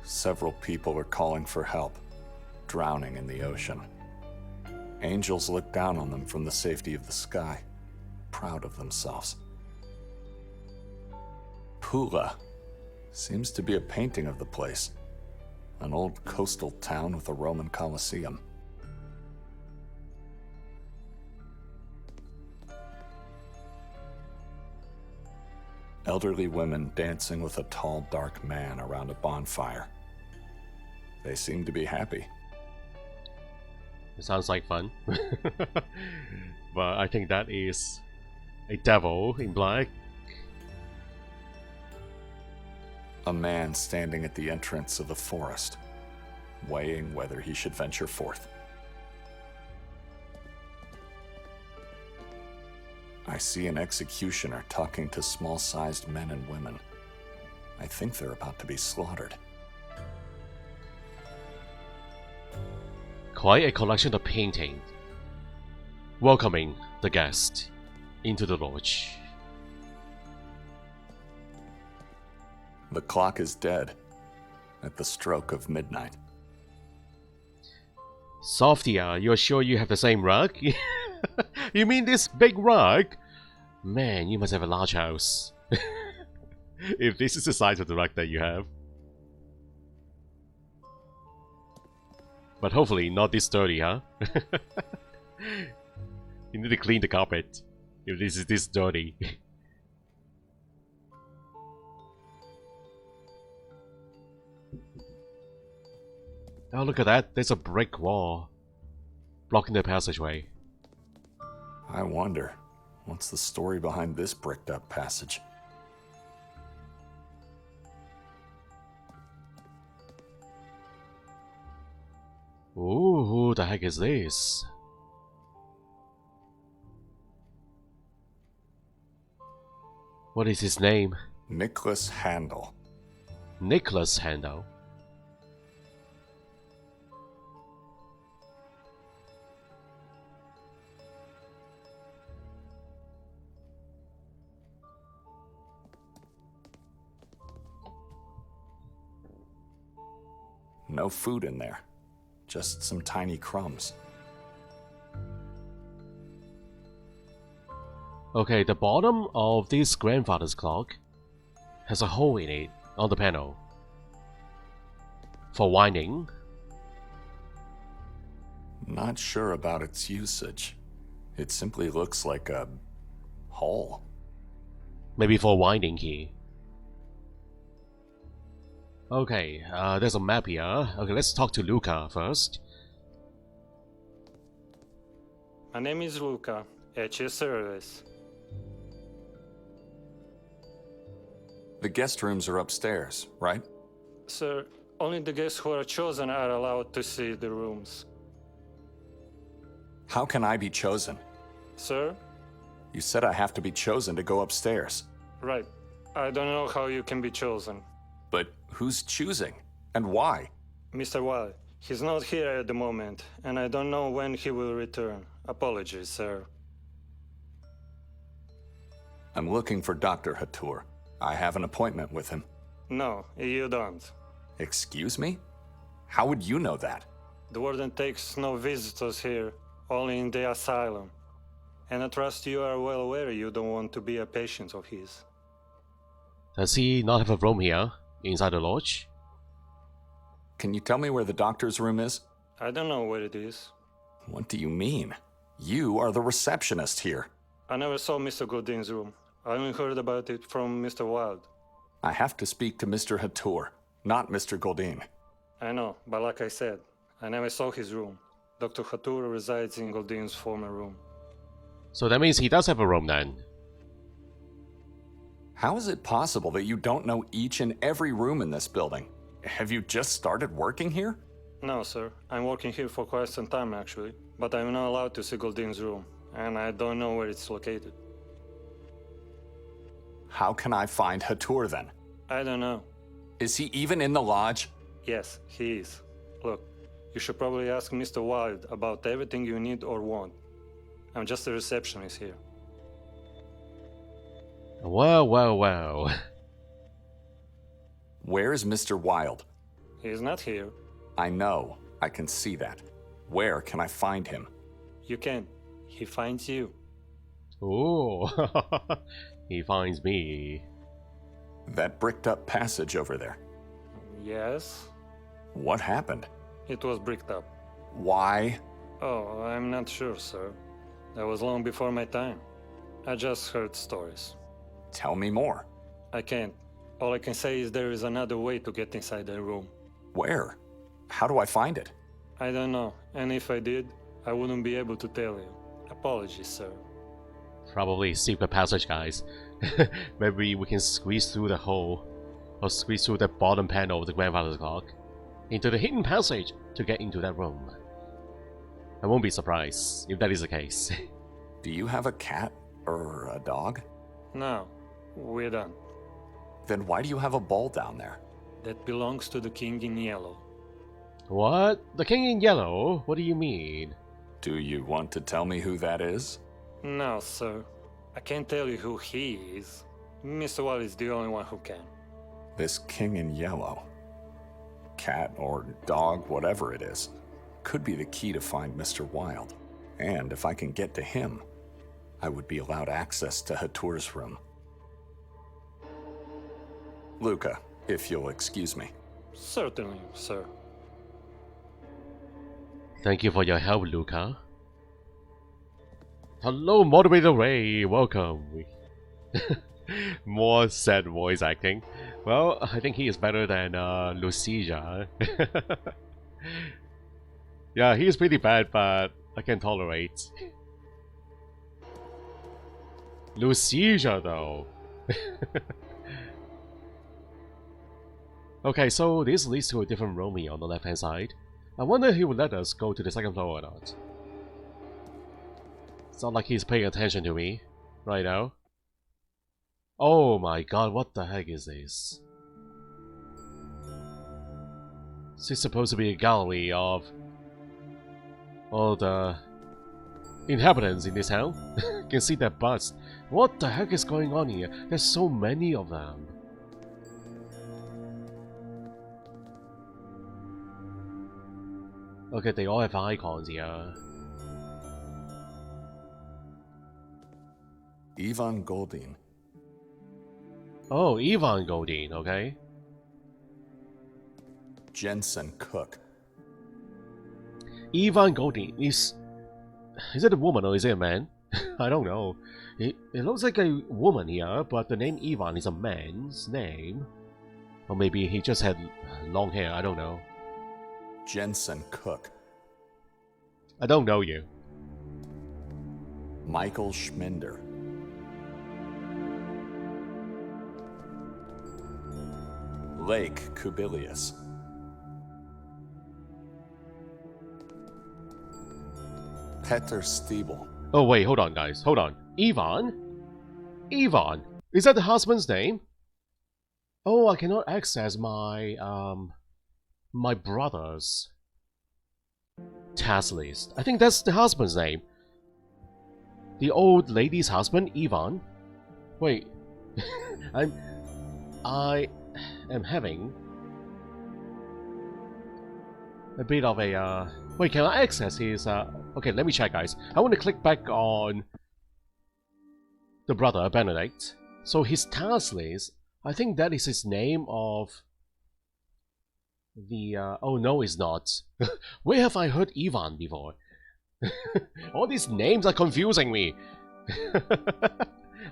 Several people were calling for help, drowning in the ocean. Angels looked down on them from the safety of the sky, proud of themselves. Pula seems to be a painting of the place, an old coastal town with a Roman Colosseum. Elderly women dancing with a tall, dark man around a bonfire. They seem to be happy. It sounds like fun. But I think that is a devil in black. A man standing at the entrance of the forest, weighing whether he should venture forth. I see an executioner talking to small-sized men and women. I think they're about to be slaughtered. Quite a collection of paintings, welcoming the guest into the lodge. The clock is dead at the stroke of midnight. Softia, you're sure you have the same rug? You mean this big rug? Man, you must have a large house. If this is the size of the rug that you have. But hopefully not this dirty, huh? You need to clean the carpet if this is this dirty. Oh, look at that. There's a brick wall blocking the passageway. I wonder, what's the story behind this bricked up passage? Ooh, who the heck is this? What is his name? Nicholas Handel. Nicholas Handel. No food in there, just some tiny crumbs. Okay, the bottom of this grandfather's clock has a hole in it on the panel for winding. Not sure about its usage. It simply looks like a hole. Maybe for winding key. Okay, there's a map here. Okay, let's talk to Luca first. My name is Luca, at your service. The guest rooms are upstairs, right? Sir, only the guests who are chosen are allowed to see the rooms. How can I be chosen? Sir? You said I have to be chosen to go upstairs. Right. I don't know how you can be chosen. But who's choosing? And why? Mr. Wilde, he's not here at the moment, and I don't know when he will return. Apologies, sir. I'm looking for Dr. Hatur. I have an appointment with him. No, you don't. Excuse me? How would you know that? The warden takes no visitors here, only in the asylum. And I trust you are well aware you don't want to be a patient of his. Does he not have a room here, inside the lodge? Can you tell me where the doctor's room is? I don't know where it is. What do you mean? You are the receptionist here. I never saw Mr. Godin's room. I only heard about it from Mr. Wilde. I have to speak to Mr. Hatur, not Mr. Goldin. I know, but like I said, I never saw his room. Dr. Hatur resides in Godin's former room. So that means he does have a room then. How is it possible that you don't know each and every room in this building? Have you just started working here? No, sir. I'm working here for quite some time, actually. But I'm not allowed to see Godin's room, and I don't know where it's located. How can I find Hatur then? I don't know. Is he even in the lodge? Yes, he is. Look, you should probably ask Mr. Wilde about everything you need or want. I'm just a receptionist here. Well, well, well. Where is Mr. Wilde? He's not here. I know. I can see that. Where can I find him? You can. He finds you. Oh, he finds me. That bricked up passage over there. Yes? What happened? It was bricked up. Why? Oh, I'm not sure, sir. That was long before my time. I just heard stories. Tell me more. I can't. All I can say is there is another way to get inside that room. Where? How do I find it? I don't know, and if I did, I wouldn't be able to tell you. Apologies, sir. Probably secret passage, guys. Maybe we can squeeze through the hole, or squeeze through the bottom panel of the grandfather's clock into the hidden passage to get into that room. I won't be surprised if that is the case. Do you have a cat or a dog? No, we're done. Then why do you have a ball down there? That belongs to the king in yellow. What? The king in yellow? What do you mean? Do you want to tell me who that is? No, sir. I can't tell you who he is. Mr. Wall is the only one who can. This king in yellow. Cat or dog, whatever it is, could be the key to find Mr. Wilde. And if I can get to him, I would be allowed access to Hatur's room. Luca, if you'll excuse me. Certainly, sir. Thank you for your help, Luca. Hello, Moderator Ray. Welcome. More sad voice acting. Well, I think he is better than Lucia. Yeah, he is pretty bad, but I can tolerate. Lucia, though. Okay, so this leads to a different room here on the left-hand side. I wonder if he would let us go to the second floor or not. It's not like he's paying attention to me right now. Oh my god, what the heck is this? This is supposed to be a gallery of all the inhabitants in this town. You can see their butts. What the heck is going on here? There's so many of them. Okay, they all have icons here. Ivan Goldin. Oh, Ivan Goldin, okay. Jensen Cook. Ivan Goldin is it a woman or is it a man? I don't know. It looks like a woman here, but the name Ivan is a man's name. Or maybe he just had long hair, I don't know. Jensen Cook. I don't know you. Michael Schminder. Lake Kubilius. Peter Stiebel. Oh wait, hold on guys, hold on. Ivan? Ivan? Is that the husband's name? Oh, I cannot access my, my brother's task list. I think that's the husband's name. The old lady's husband, Ivan? Wait. I am having a bit of a, wait, can I access his, okay, let me check, guys. I want to click back on the brother, Benedict. So his task list, I think that is his name of the, oh no, it's not. Where have I heard Ivan before? All these names are confusing me.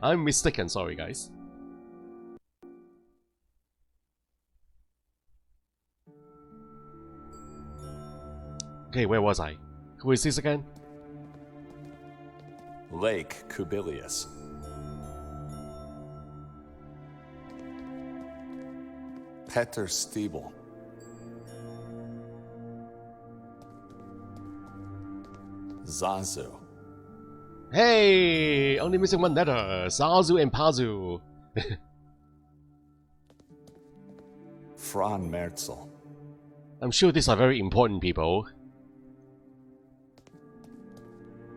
I'm mistaken, sorry guys. Okay, where was I? Who is this again? Lake Kubilius. Peter Stiebel. Zazu. Hey! Only missing one letter. Zazu and Pazu. Fran Merzel. I'm sure these are very important people.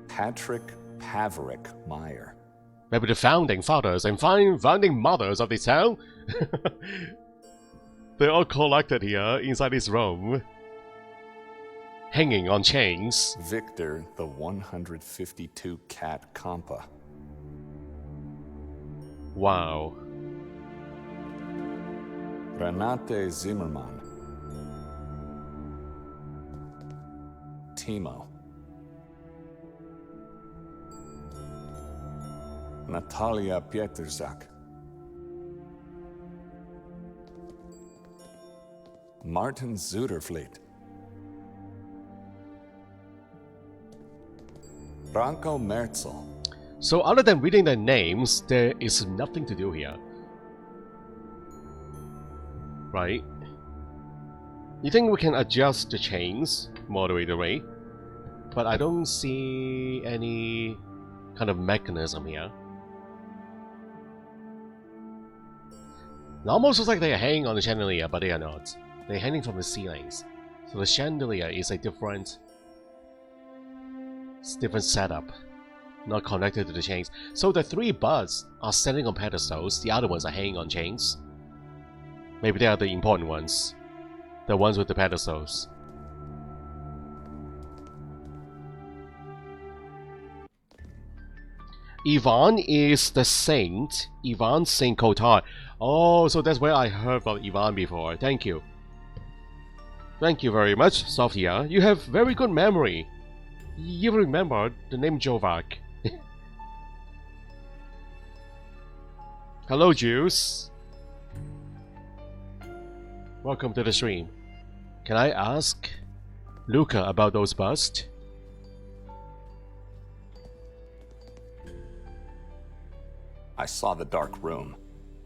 Patrick Paverick Meyer. Maybe the founding fathers and founding mothers of this town? They're all collected here inside this room. Hanging on chains. Victor, the 152 cat compa. Wow. Renate Zimmermann. Timo. Natalia Pietrzak. Martin Zudervliet. Branko Merzel. So other than reading their names, there is nothing to do here. Right? You think we can adjust the chains, moderate the rate? But I don't see any kind of mechanism here. It almost looks like they are hanging on the chandelier, but they are not. They're hanging from the ceilings. So the chandelier is a different setup, not connected to the chains. So the 3 buds are standing on pedestals, the other ones are hanging on chains. Maybe they are the important ones. The ones with the pedestals. Ivan is the saint. Ivan Saint Kotar. Oh, so that's where I heard about Ivan before. Thank you. Thank you very much, Sofia. You have very good memory. You remember the name Jovac. Hello, Juice. Welcome to the stream. Can I ask Luca about those busts? I saw the dark room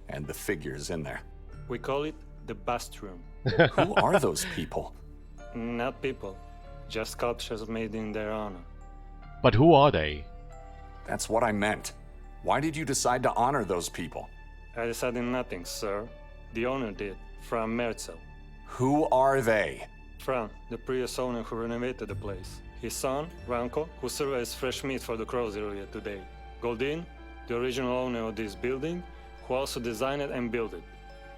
and the figures in there. We call it the bust room. Who are those people? Not people, just sculptures made in their honor. But who are they? That's what I meant. Why did you decide to honor those people? I decided nothing, sir. The owner did, from Merzel. Who are they? Fran, the previous owner who renovated the place. His son, Ranko, who served as fresh meat for the crows earlier today. Goldin, the original owner of this building, who also designed it and built it.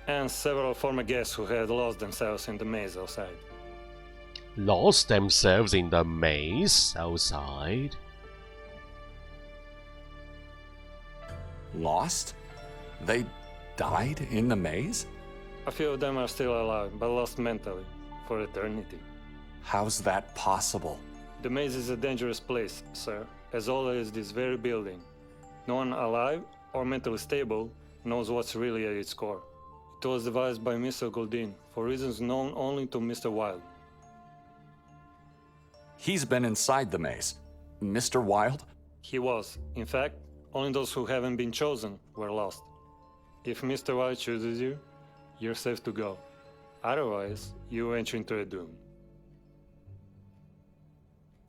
And several former guests who had lost themselves in the maze outside. Lost themselves in the maze outside? Lost? They died in the maze? A few of them are still alive, but lost mentally, for eternity. How's that possible? The maze is a dangerous place, sir, as old as this very building. No one alive or mentally stable knows what's really at its core. It was devised by Mr. Goldin for reasons known only to Mr. Wilde. He's been inside the maze. Mr. Wilde? He was. In fact, only those who haven't been chosen were lost. If Mr. Wilde chooses you, you're safe to go. Otherwise, you enter into a doom.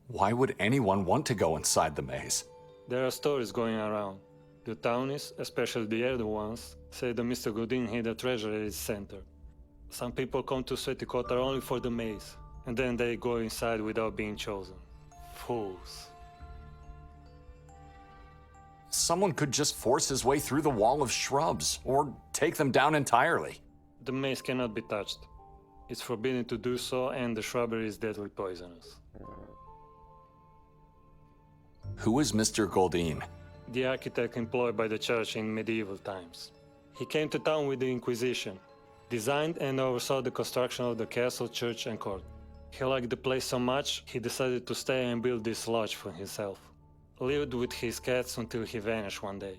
Why would anyone want to go inside the maze? There are stories going around. The townies, especially the elder ones, say that Mr. Godin hid a treasure at its center. Some people come to Sweaty Kotar only for the maze, and then they go inside without being chosen. Fools. Someone could just force his way through the wall of shrubs, or take them down entirely. The maze cannot be touched. It's forbidden to do so, and the shrubbery is deadly poisonous. Who is Mr. Goldin? The architect employed by the church in medieval times. He came to town with the Inquisition, designed and oversaw the construction of the castle, church, and court. He liked the place so much, he decided to stay and build this lodge for himself. Lived with his cats until he vanished one day.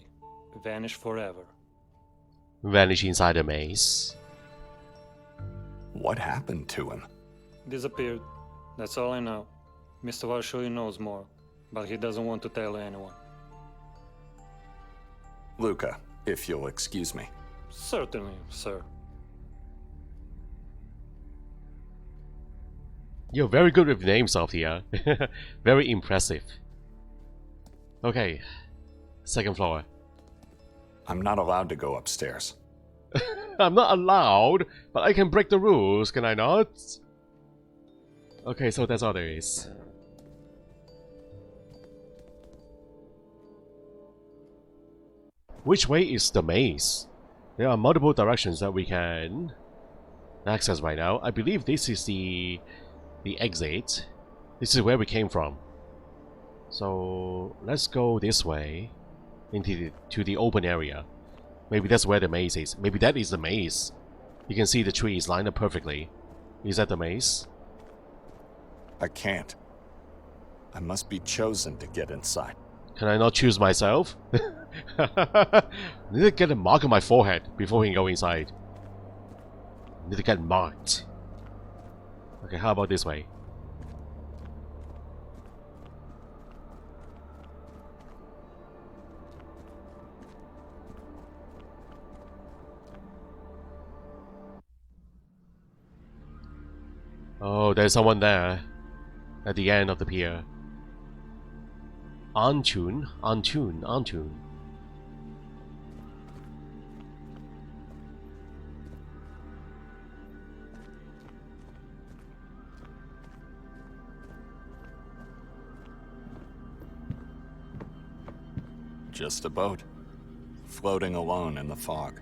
Vanished forever. Vanish inside the maze. What happened to him? Disappeared. That's all I know. Mr. War surely knows more, but he doesn't want to tell anyone. Luca, if you'll excuse me. Certainly, sir. You're very good with names, Sophia. Very impressive. Okay, second floor. I'm not allowed to go upstairs. I'm not allowed, but I can break the rules, can I not? Okay, so that's all there is. Which way is the maze? There are multiple directions that we can access right now. I believe this is the exit. This is where we came from. So let's go this way into the open area. Maybe that's where the maze is. Maybe that is the maze. You can see the trees lined up perfectly. Is that the maze? I can't. I must be chosen to get inside. Can I not choose myself? I need to get a mark on my forehead before we can go inside. I need to get marked. Okay, how about this way? Oh, there's someone there at the end of the pier. Anton. Just a boat, floating alone in the fog.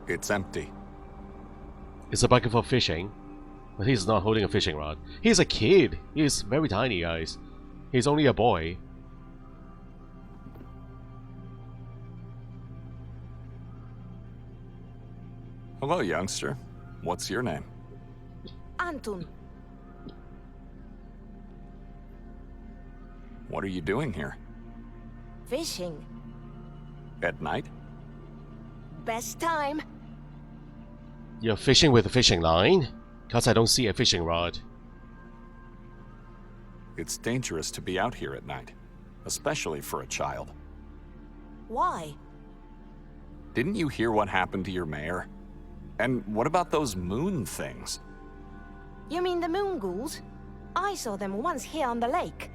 It's empty. It's a bucket for fishing, but he's not holding a fishing rod. He's a kid. He's very tiny, guys. He's only a boy. Hello, youngster. What's your name? Anton. What are you doing here? Fishing. At night? Best time. You're fishing with a fishing line? Cause I don't see a fishing rod. It's dangerous to be out here at night, especially for a child. Why? Didn't you hear what happened to your mayor? And what about those moon things? You mean the moon ghouls? I saw them once here on the lake.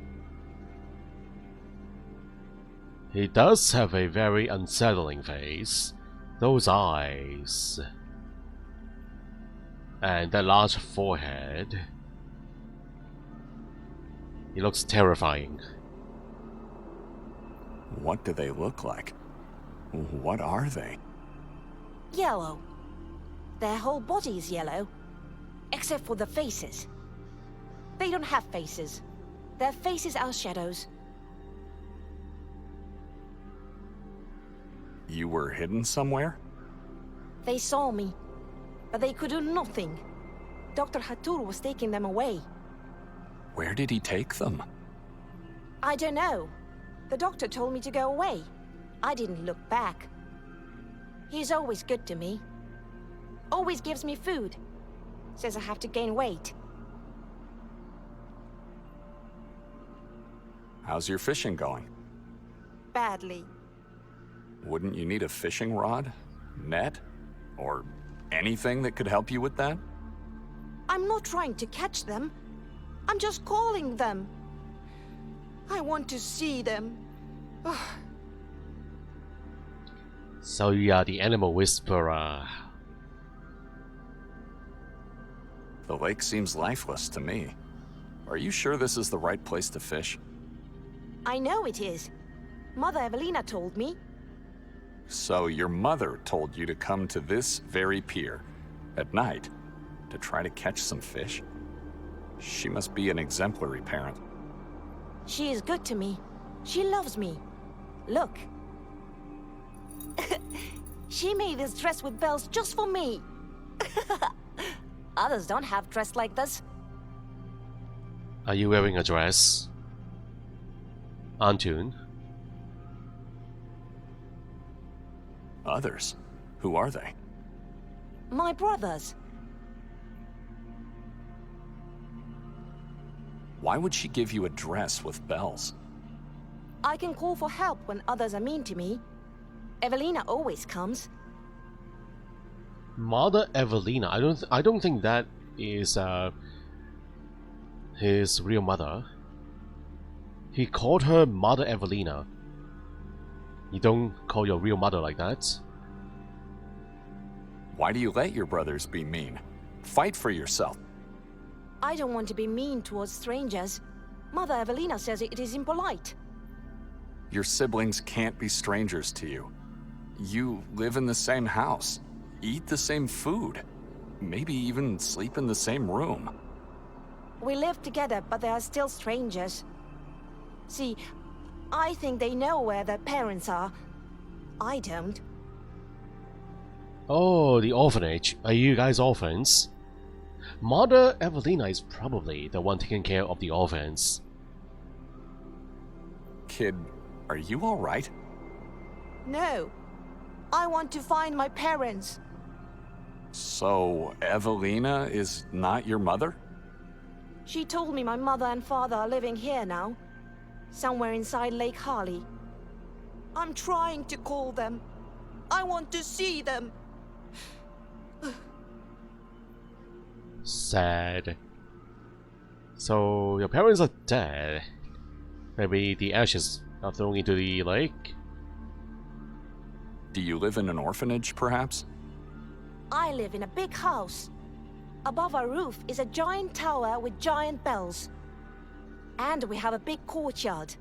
He does have a very unsettling face. Those eyes. And that large forehead. He looks terrifying. What do they look like? What are they? Yellow. Their whole body is yellow. Except for the faces. They don't have faces. Their faces are shadows. You were hidden somewhere? They saw me, but they could do nothing. Dr. Hatur was taking them away. Where did he take them? I don't know. The doctor told me to go away. I didn't look back. He's always good to me. Always gives me food. Says I have to gain weight. How's your fishing going? Badly. Wouldn't you need a fishing rod, net, or anything that could help you with that? I'm not trying to catch them. I'm just calling them. I want to see them. So you are the animal whisperer. The lake seems lifeless to me. Are you sure this is the right place to fish? I know it is. Mother Evelina told me. So your mother told you to come to this very pier at night to try to catch some fish? She must be an exemplary parent. She is good to me. She loves me. Look. She made this dress with bells just for me. Others don't have dress like this. Are you wearing a dress? Anton? Others? Who are they? My brothers. Why would she give you a dress with bells? I can call for help when others are mean to me. Evelina always comes. Mother Evelina. I don't think that is his real mother. He called her Mother Evelina. You don't call your real mother like that. Why do you let your brothers be mean? Fight for yourself. I don't want to be mean towards strangers. Mother Evelina says it is impolite. Your siblings can't be strangers to you. You live in the same house, eat the same food, maybe even sleep in the same room. We live together, but they are still strangers. See, I think they know where their parents are. I don't. Oh, the orphanage. Are you guys orphans? Mother Evelina is probably the one taking care of the orphans. Kid, are you all right? No. I want to find my parents. So, Evelina is not your mother? She told me my mother and father are living here now. Somewhere inside Lake Harley. I'm trying to call them. I want to see them. Sad. So, your parents are dead. Maybe the ashes are thrown into the lake? Do you live in an orphanage, perhaps? I live in a big house. Above our roof is a giant tower with giant bells. And we have a big courtyard,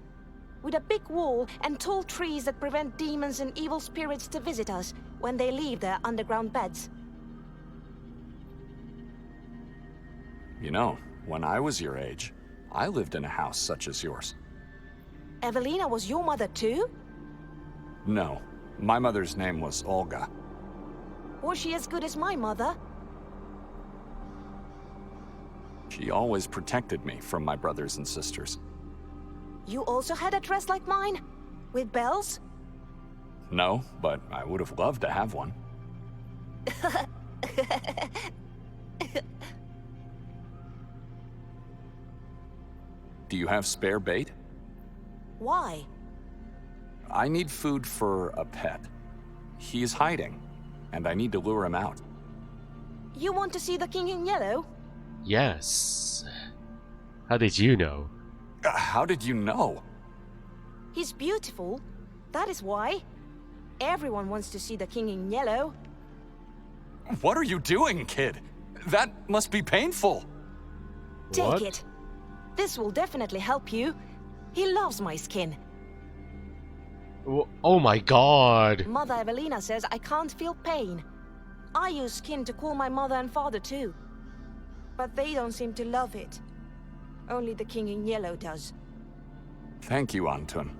with a big wall and tall trees that prevent demons and evil spirits to visit us when they leave their underground beds. You know, when I was your age, I lived in a house such as yours. Evelina was your mother too? No, my mother's name was Olga. Was she as good as my mother? She always protected me from my brothers and sisters. You also had a dress like mine? With bells? No, but I would have loved to have one. Do you have spare bait? Why? I need food for a pet. He's hiding, and I need to lure him out. You want to see the King in Yellow? Yes. How did you know? How did you know? He's beautiful. That is why. Everyone wants to see the King in Yellow. What are you doing, kid? That must be painful. Take What? it. This will definitely help you. He loves my skin. Oh my god! Mother Evelina says I can't feel pain. I use skin to cool my mother and father too. But they don't seem to love it. Only the King in Yellow does. Thank you, Anton.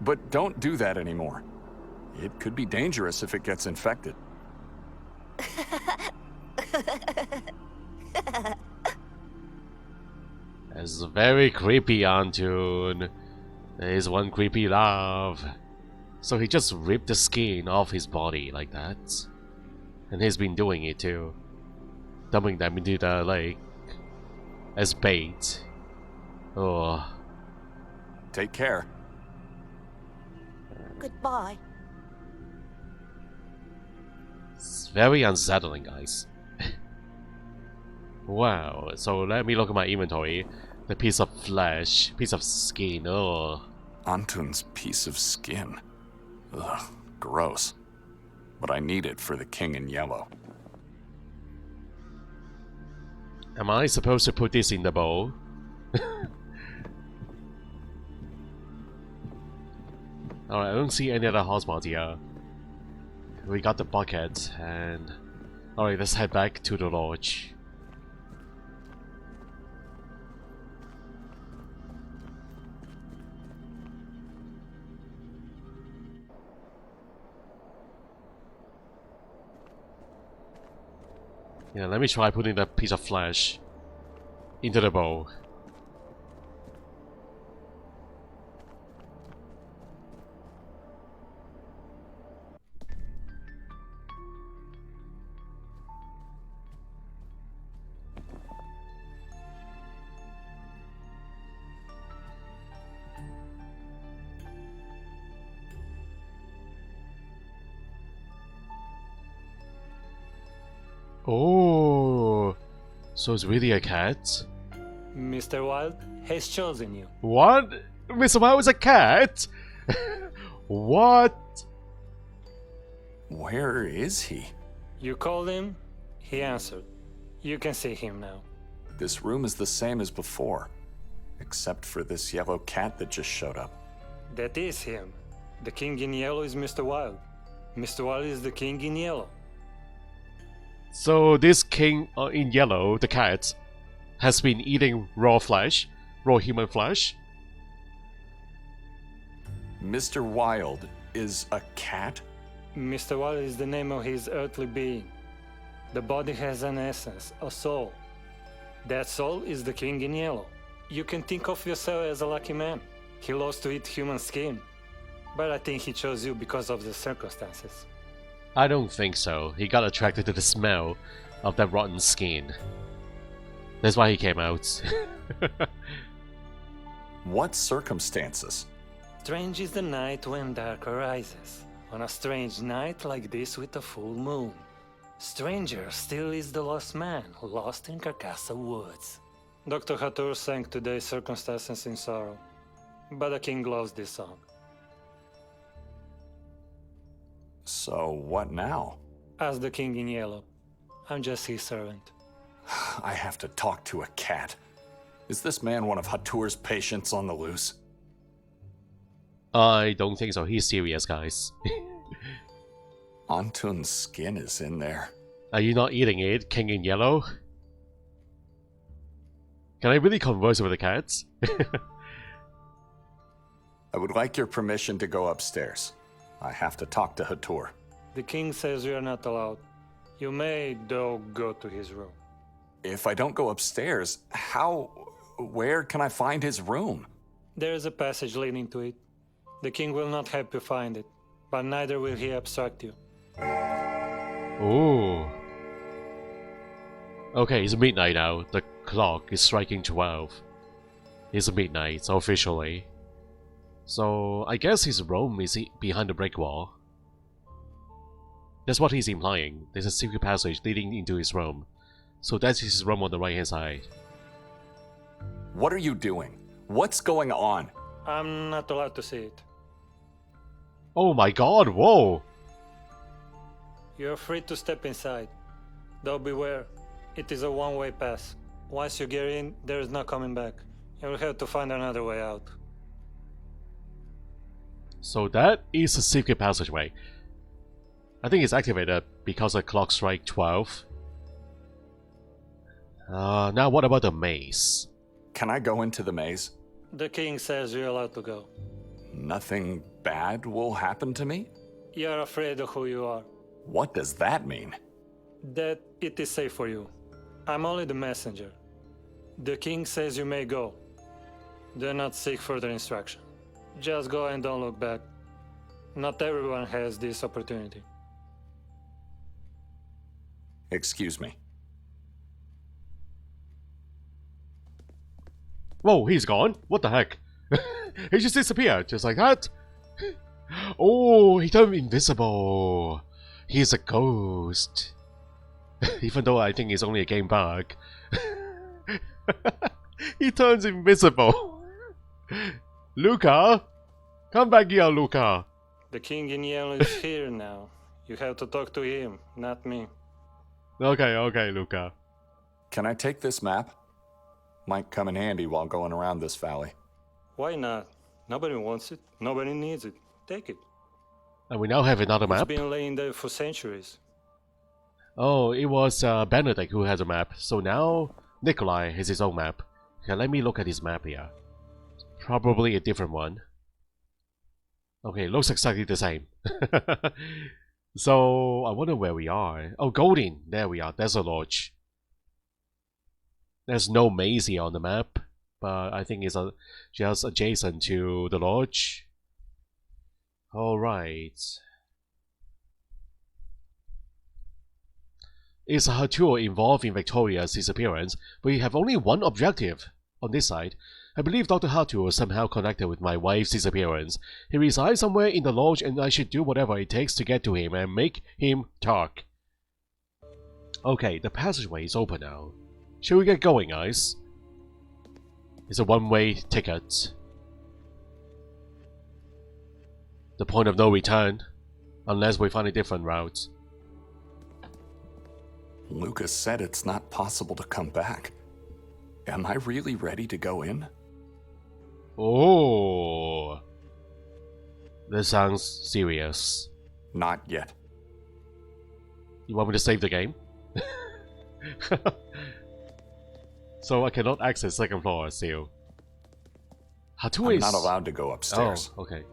But don't do that anymore. It could be dangerous if it gets infected. That's very creepy, Anton. There is one creepy laugh. So he just ripped the skin off his body like that. And he's been doing it too. Dumping them into the lake as bait. Oh. Take care. Goodbye. It's very unsettling, guys. Wow, so let me look at my inventory. The piece of flesh, piece of skin, oh. Anton's piece of skin. Ugh, gross. But I need it for the King in Yellow. Am I supposed to put this in the bowl? Alright, I don't see any other hotspots here. We got the bucket, and... Alright, let's head back to the lodge. Yeah, let me try putting that piece of flesh into the bowl. Oh, so it's really a cat? Mr. Wilde has chosen you. What? Mr. Wild is a cat? What? Where is he? You called him, he answered. You can see him now. This room is the same as before, except for this yellow cat that just showed up. That is him. The king in yellow is Mr. Wild. Mr. Wild is the king in yellow. So this king in yellow, the cat, has been eating raw flesh, raw human flesh. Mr. Wild is a cat? Mr. Wild is the name of his earthly being. The body has an essence, a soul. That soul is the king in yellow. You can think of yourself as a lucky man. He loves to eat human skin. But I think he chose you because of the circumstances. I don't think so. He got attracted to the smell of that rotten skin. That's why he came out. What circumstances? Strange is the night when dark arises. On a strange night like this with a full moon. Stranger still is the lost man, lost in Carcassa woods. Dr. Hathor sang today's circumstances in sorrow. But the king loves this song. So what now? As the king in yellow. I'm just his servant. I have to talk to a cat. Is this man one of Hathor's patients on the loose? I don't think so. He's serious, guys. Anton's skin is in there. Are you not eating it, king in yellow? Can I really converse with the cats? I would like your permission to go upstairs. I have to talk to Hathor. The king says you are not allowed. You may, though, go to his room. If I don't go upstairs, where can I find his room? There is a passage leading to it. The king will not help you find it, but neither will he obstruct you. Ooh. Okay, it's midnight now. The clock is striking 12. It's midnight, officially. So, I guess his room is behind the brick wall. That's what he's implying. There's a secret passage leading into his room. So that's his room on the right hand side. What are you doing? What's going on? I'm not allowed to see it. Oh my god, whoa! You're free to step inside. Though beware, it is a one-way pass. Once you get in, there is no coming back. You'll have to find another way out. So that is a secret passageway. I think it's activated because the clock strikes 12. Now what about the maze? Can I go into the maze? The king says you're allowed to go. Nothing bad will happen to me? You're afraid of who you are. What does that mean? That it is safe for you. I'm only the messenger. The king says you may go. Do not seek further instruction. Just go and don't look back. Not everyone has this opportunity. Excuse me. Whoa, he's gone? What the heck? He just disappeared, just like that. Oh, he turned invisible. He's a ghost. Even though I think it's only a game bug. He turns invisible. Luca? Come back here, Luca. The king in yellow is here now. You have to talk to him, not me. Okay, Luca. Can I take this map? Might come in handy while going around this valley. Why not? Nobody wants it. Nobody needs it. Take it. And we now have another map. It's been laying there for centuries. Oh, it was Benedict who has a map. So now Nikolai has his own map. Okay, let me look at his map here. Probably a different one. Okay, looks exactly the same. So, I wonder where we are. Oh, Golden! There we are. There's a lodge. There's no Maisie on the map, but I think it's just adjacent to the lodge. Alright. Is Hathor involved in Victoria's disappearance? We have only one objective on this side. I believe Dr. Hathor was somehow connected with my wife's disappearance. He resides somewhere in the lodge and I should do whatever it takes to get to him and make him talk. Okay, the passageway is open now. Shall we get going, guys? It's a one-way ticket. The point of no return, unless we find a different route. Lucas said it's not possible to come back. Am I really ready to go in? Oh, this sounds serious. Not yet. You want me to save the game? So I cannot access second floor still. How to I'm not allowed to go upstairs. Oh, okay.